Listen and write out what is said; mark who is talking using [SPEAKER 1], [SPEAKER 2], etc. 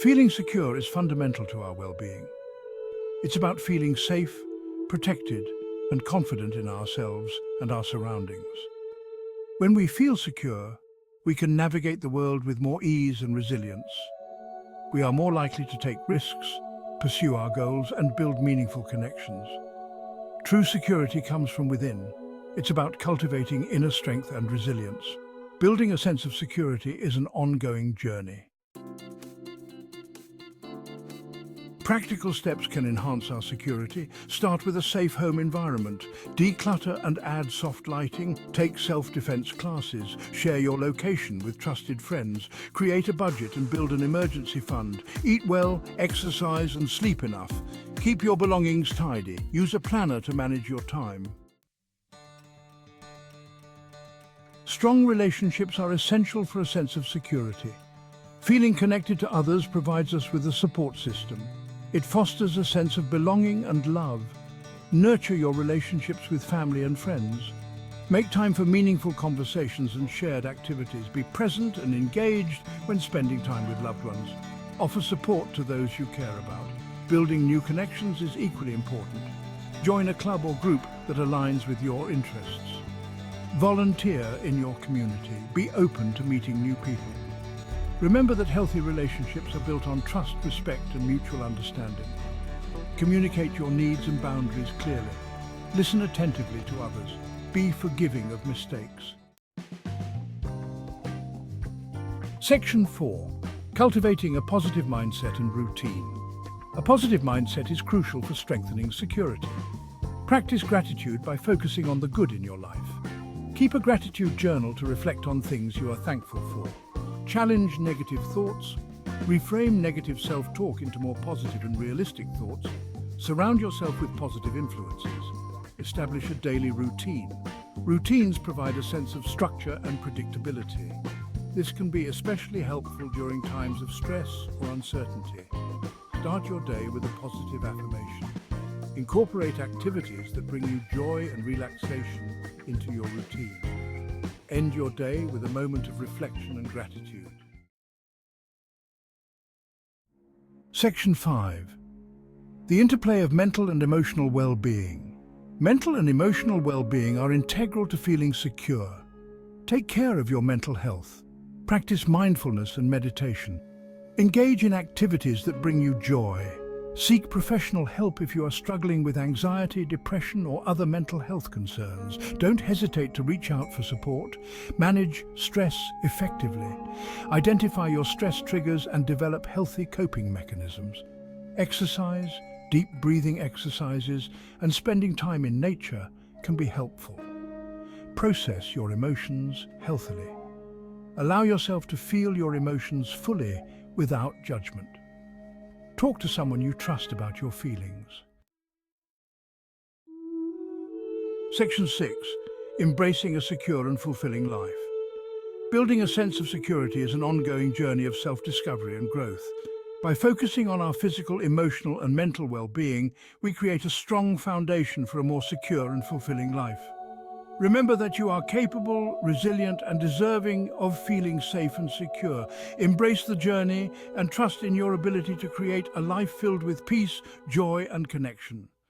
[SPEAKER 1] Feeling secure is fundamental to our well-being. It's about feeling safe, protected, and confident in ourselves and our surroundings. When we feel secure, we can navigate the world with more ease and resilience. We are more likely to take risks, pursue our goals, and build meaningful connections. True security comes from within. It's about cultivating inner strength and resilience. Building a sense of security is an ongoing journey. Practical steps can enhance our security. Start with a safe home environment. Declutter and add soft lighting. Take self-defense classes. Share your location with trusted friends. Create a budget and build an emergency fund. Eat well, exercise and sleep enough. Keep your belongings tidy. Use a planner to manage your time. Strong relationships are essential for a sense of security. Feeling connected to others provides us with a support system. It fosters a sense of belonging and love. Nurture your relationships with family and friends. Make time for meaningful conversations and shared activities. Be present and engaged when spending time with loved ones. Offer support to those you care about. Building new connections is equally important. Join a club or group that aligns with your interests. Volunteer in your community. Be open to meeting new people. Remember that healthy relationships are built on trust, respect, and mutual understanding. Communicate your needs and boundaries clearly. Listen attentively to others. Be forgiving of mistakes. Section 4. Cultivating a positive mindset and routine. A positive mindset is crucial for strengthening security. Practice gratitude by focusing on the good in your life. Keep a gratitude journal to reflect on things you are thankful for. Challenge negative thoughts. Reframe negative self-talk into more positive and realistic thoughts. Surround yourself with positive influences. Establish a daily routine. Routines provide a sense of structure and predictability. This can be especially helpful during times of stress or uncertainty. Start your day with a positive affirmation. Incorporate activities that bring you joy and relaxation into your routine. End your day with a moment of reflection and gratitude. Section 5. The interplay of mental and emotional well-being. Mental and emotional well-being are integral to feeling secure. Take care of your mental health. Practice mindfulness and meditation. Engage in activities that bring you joy. Seek professional help if you are struggling with anxiety, depression, or other mental health concerns. Don't hesitate to reach out for support. Manage stress effectively. Identify your stress triggers and develop healthy coping mechanisms. Exercise, deep breathing exercises, and spending time in nature can be helpful. Process your emotions healthily. Allow yourself to feel your emotions fully without judgment. Talk to someone you trust about your feelings. Section 6. Embracing a secure and fulfilling life. Building a sense of security is an ongoing journey of self-discovery and growth. By focusing on our physical, emotional, and mental well-being, we create a strong foundation for a more secure and fulfilling life. Remember that you are capable, resilient, and deserving of feeling safe and secure. Embrace the journey and trust in your ability to create a life filled with peace, joy, and connection.